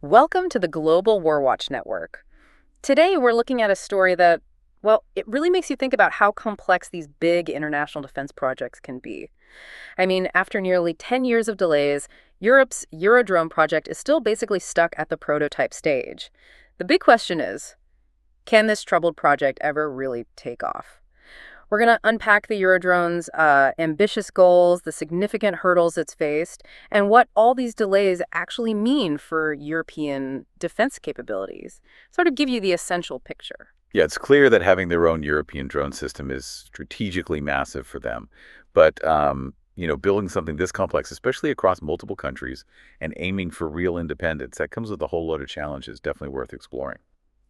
Welcome to the Global WarWatch Network. Today, we're looking at a story that, well, it really makes you think about how complex these big international defense projects can be. I mean, after nearly 10 years of delays, Europe's Eurodrone project is still basically stuck at the prototype stage. The big question is, can this troubled project ever really take off? We're going to unpack the Eurodrone's ambitious goals, the significant hurdles it's faced, and what all these delays actually mean for European defense capabilities. Sort of give you the essential picture. Yeah, it's clear that having their own European drone system is strategically massive for them. But, building something this complex, especially across multiple countries, and aiming for real independence, that comes with a whole load of challenges, definitely worth exploring.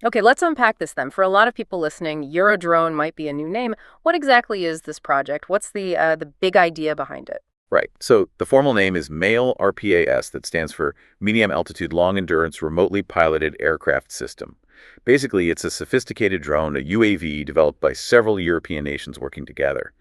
Okay, let's unpack this then. For a lot of people listening, Eurodrone might be a new name. What exactly is this project? What's the big idea behind it? Right. So the formal name is MALE RPAS, that stands for Medium Altitude Long Endurance Remotely Piloted Aircraft System. Basically, it's a sophisticated drone, a UAV, developed by several European nations working together.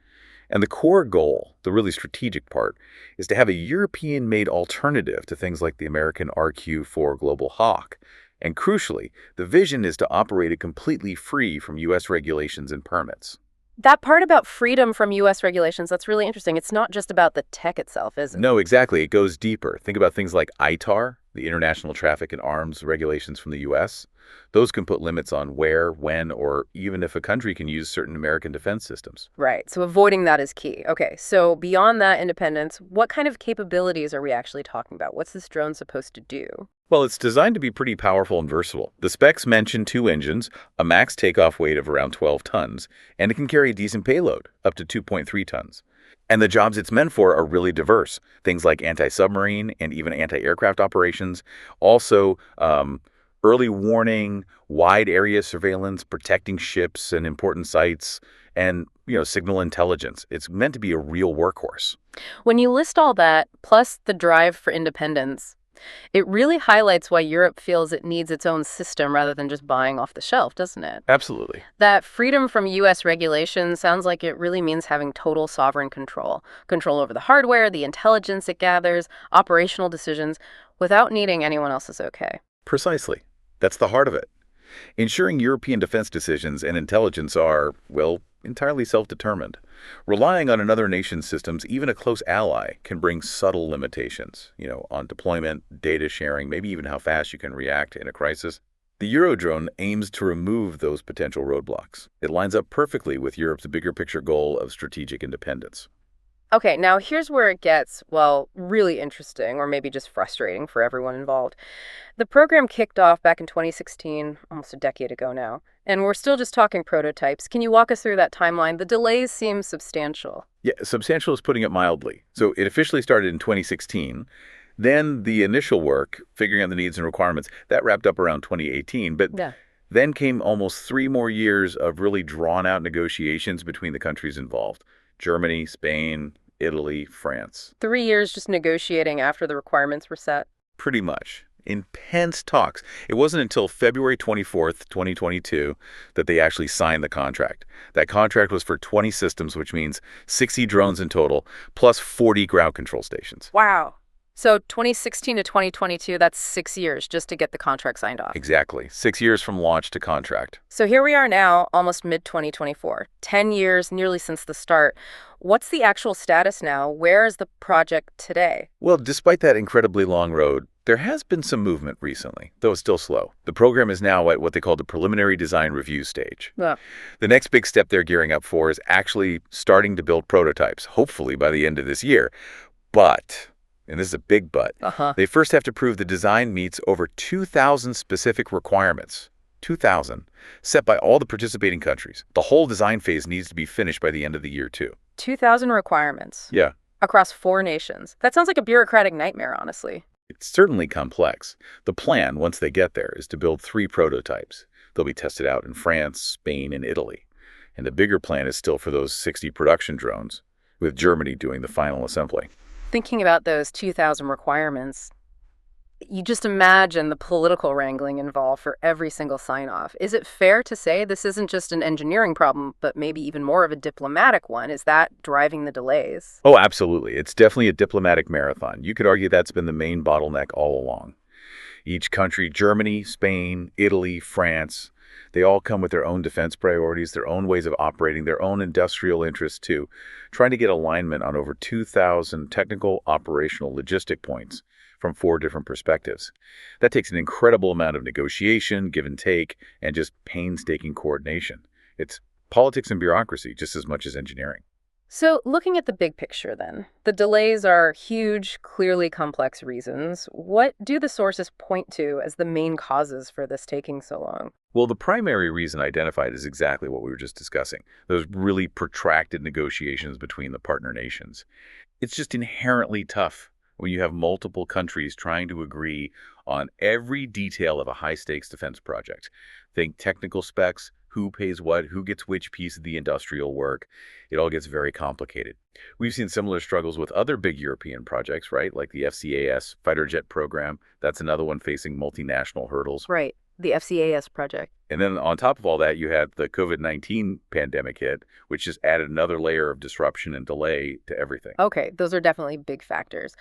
And the core goal, the really strategic part, is to have a European-made alternative to things like the American RQ-4 Global Hawk. And crucially, the vision is to operate it completely free from U.S. regulations and permits. That part about freedom from U.S. regulations, that's really interesting. It's not just about the tech itself, is it? No, exactly. It goes deeper. Think about things like ITAR, the International Traffic in Arms regulations from the U.S. Those can put limits on where, when, or even if a country can use certain American defense systems. Right, so avoiding that is key. Okay, so beyond that independence, what kind of capabilities are we actually talking about? What's this drone supposed to do? Well, it's designed to be pretty powerful and versatile. The specs mention 2 engines, a max takeoff weight of around 12 tons, and it can carry a decent payload, up to 2.3 tons. And the jobs it's meant for are really diverse. Things like anti-submarine and even anti-aircraft operations. Also, early warning, wide area surveillance, protecting ships and important sites, and, signal intelligence. It's meant to be a real workhorse. When you list all that, plus the drive for independence, it really highlights why Europe feels it needs its own system rather than just buying off the shelf, doesn't it? Absolutely. That freedom from U.S. regulation sounds like it really means having total sovereign control. Control over the hardware, the intelligence it gathers, operational decisions, without needing anyone else's okay. Precisely. That's the heart of it. Ensuring European defense decisions and intelligence are, well, entirely self-determined. Relying on another nation's systems, even a close ally, can bring subtle limitations, on deployment, data sharing, maybe even how fast you can react in a crisis. The Eurodrone aims to remove those potential roadblocks. It lines up perfectly with Europe's bigger picture goal of strategic independence. Okay, now here's where it gets, well, really interesting, or maybe just frustrating for everyone involved. The program kicked off back in 2016, almost a decade ago now, and we're still just talking prototypes. Can you walk us through that timeline? The delays seem substantial. Yeah, substantial is putting it mildly. So it officially started in 2016. Then the initial work, figuring out the needs and requirements, that wrapped up around 2018. But Yeah. then came almost 3 more years of really drawn-out negotiations between the countries involved. Germany, Spain, Italy, France. 3 years just negotiating after the requirements were set. Pretty much. Intense talks. It wasn't until February 24th, 2022, that they actually signed the contract. That contract was for 20 systems, which means 60 drones in total, plus 40 ground control stations. Wow. So 2016 to 2022, that's 6 years just to get the contract signed off. Exactly. 6 years from launch to contract. So here we are now, almost mid-2024, 10 years nearly since the start. What's the actual status now? Where is the project today? Well, despite that incredibly long road, there has been some movement recently, though it's still slow. The program is now at what they call the preliminary design review stage. Yeah. The next big step they're gearing up for is actually starting to build prototypes, hopefully by the end of this year. But, and this is a big but, they first have to prove the design meets over 2,000 specific requirements. 2,000, set by all the participating countries. The whole design phase needs to be finished by the end of the year, too. 2,000 requirements. Yeah. Across 4 nations. That sounds like a bureaucratic nightmare, honestly. It's certainly complex. The plan, once they get there, is to build 3 prototypes. They'll be tested out in France, Spain, and Italy. And the bigger plan is still for those 60 production drones, with Germany doing the final assembly. Thinking about those 2,000 requirements, you just imagine the political wrangling involved for every single sign-off. Is it fair to say this isn't just an engineering problem, but maybe even more of a diplomatic one? Is that driving the delays? Oh, absolutely. It's definitely a diplomatic marathon. You could argue that's been the main bottleneck all along. Each country, Germany, Spain, Italy, France, they all come with their own defense priorities, their own ways of operating, their own industrial interests too, trying to get alignment on over 2,000 technical, operational, logistic points from 4 different perspectives. That takes an incredible amount of negotiation, give and take, and just painstaking coordination. It's politics and bureaucracy just as much as engineering. So, looking at the big picture then, the delays are huge, clearly complex reasons. What do the sources point to as the main causes for this taking so long? Well, the primary reason identified is exactly what we were just discussing, those really protracted negotiations between the partner nations. It's just inherently tough when you have multiple countries trying to agree on every detail of a high-stakes defense project. Think technical specs, who pays what, who gets which piece of the industrial work. It all gets very complicated. We've seen similar struggles with other big European projects, right? Like the FCAS fighter jet program. That's another one facing multinational hurdles. Right, the FCAS project. And then on top of all that, you had the COVID-19 pandemic hit, which just added another layer of disruption and delay to everything. Okay, those are definitely big factors.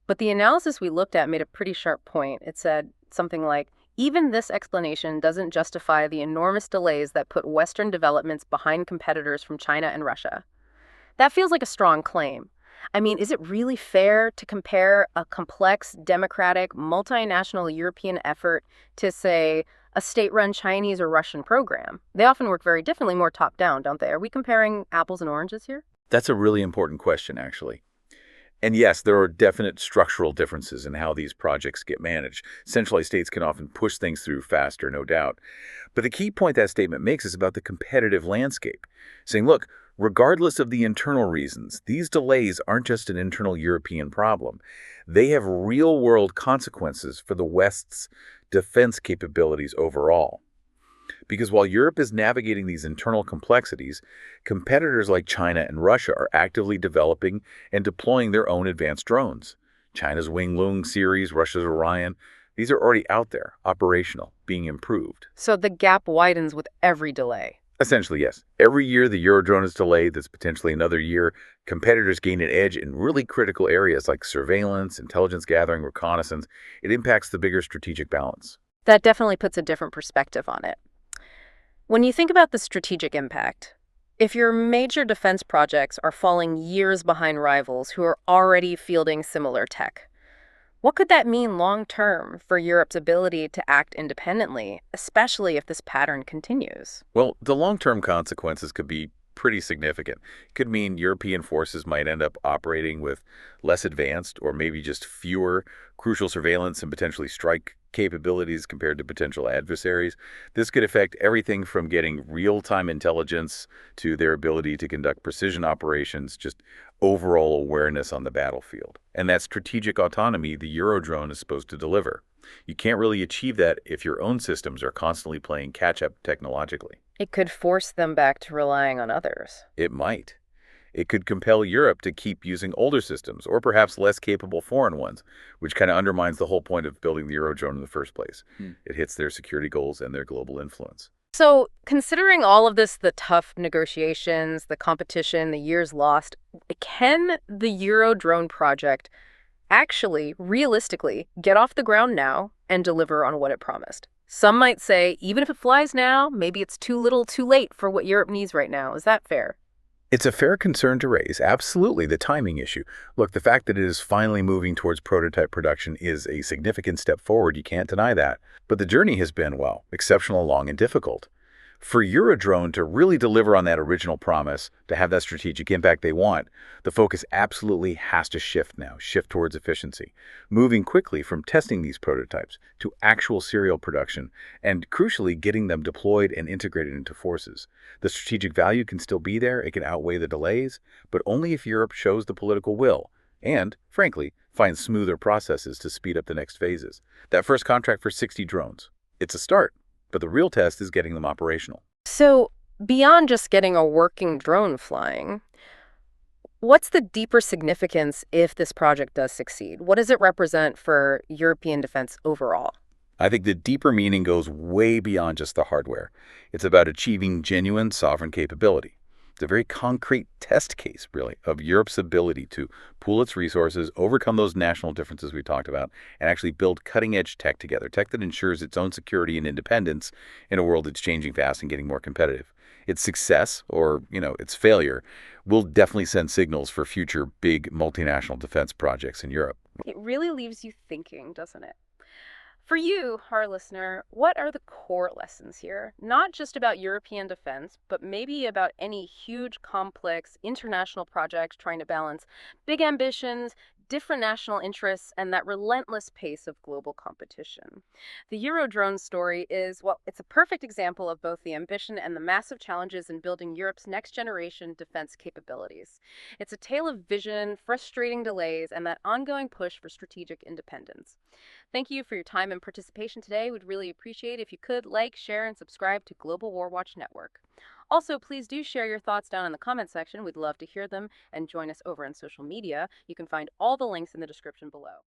But the analysis we looked at made a pretty sharp point. It said something like, even this explanation doesn't justify the enormous delays that put Western developments behind competitors from China and Russia. That feels like a strong claim. I mean, is it really fair to compare a complex, democratic, multinational European effort to, say, a state-run Chinese or Russian program? They often work very differently, more top-down, don't they? Are we comparing apples and oranges here? That's a really important question, actually. And yes, there are definite structural differences in how these projects get managed. Centralized states can often push things through faster, no doubt. But the key point that statement makes is about the competitive landscape, saying, look, regardless of the internal reasons, these delays aren't just an internal European problem. They have real-world consequences for the West's defense capabilities overall. Because while Europe is navigating these internal complexities, competitors like China and Russia are actively developing and deploying their own advanced drones. China's Winglong series, Russia's Orion, these are already out there, operational, being improved. So the gap widens with every delay. Essentially, yes. Every year the Eurodrone is delayed, that's potentially another year. Competitors gain an edge in really critical areas like surveillance, intelligence gathering, reconnaissance. It impacts the bigger strategic balance. That definitely puts a different perspective on it. When you think about the strategic impact, if your major defense projects are falling years behind rivals who are already fielding similar tech, what could that mean long-term for Europe's ability to act independently, especially if this pattern continues? Well, the long-term consequences could be pretty significant. It could mean European forces might end up operating with less advanced or maybe just fewer crucial surveillance and potentially strike capabilities compared to potential adversaries. This could affect everything from getting real-time intelligence to their ability to conduct precision operations, just overall awareness on the battlefield. And that strategic autonomy the Eurodrone is supposed to deliver. You can't really achieve that if your own systems are constantly playing catch-up technologically. It could force them back to relying on others. It might. It could compel Europe to keep using older systems, or perhaps less capable foreign ones, which kind of undermines the whole point of building the Eurodrone in the first place. It hits their security goals and their global influence. So, considering all of this, the tough negotiations, the competition, the years lost, can the Eurodrone project actually, realistically, get off the ground now and deliver on what it promised? Some might say, even if it flies now, maybe it's too little too late for what Europe needs right now. Is that fair? It's a fair concern to raise, absolutely, the timing issue. Look, the fact that it is finally moving towards prototype production is a significant step forward, you can't deny that. But the journey has been, well, exceptionally long and difficult. For Eurodrone to really deliver on that original promise, to have that strategic impact they want, the focus absolutely has to shift now, shift towards efficiency, moving quickly from testing these prototypes to actual serial production, and crucially getting them deployed and integrated into forces. The strategic value can still be there, it can outweigh the delays, but only if Europe shows the political will and, frankly, finds smoother processes to speed up the next phases. That first contract for 60 drones, it's a start. But the real test is getting them operational. So, beyond just getting a working drone flying, what's the deeper significance if this project does succeed? What does it represent for European defense overall? I think the deeper meaning goes way beyond just the hardware. It's about achieving genuine sovereign capability. It's a very concrete test case, really, of Europe's ability to pool its resources, overcome those national differences we talked about, and actually build cutting-edge tech together, tech that ensures its own security and independence in a world that's changing fast and getting more competitive. Its success, or, its failure, will definitely send signals for future big multinational defense projects in Europe. It really leaves you thinking, doesn't it? For you, our listener, what are the core lessons here? Not just about European defense, but maybe about any huge, complex international project trying to balance big ambitions, different national interests, and that relentless pace of global competition. The Eurodrone story is, well, it's a perfect example of both the ambition and the massive challenges in building Europe's next generation defense capabilities. It's a tale of vision, frustrating delays, and that ongoing push for strategic independence. Thank you for your time and participation today. We'd really appreciate if you could like, share, and subscribe to Global WarWatch Network. Also, please do share your thoughts down in the comment section. We'd love to hear them, and join us over on social media. You can find all the links in the description below.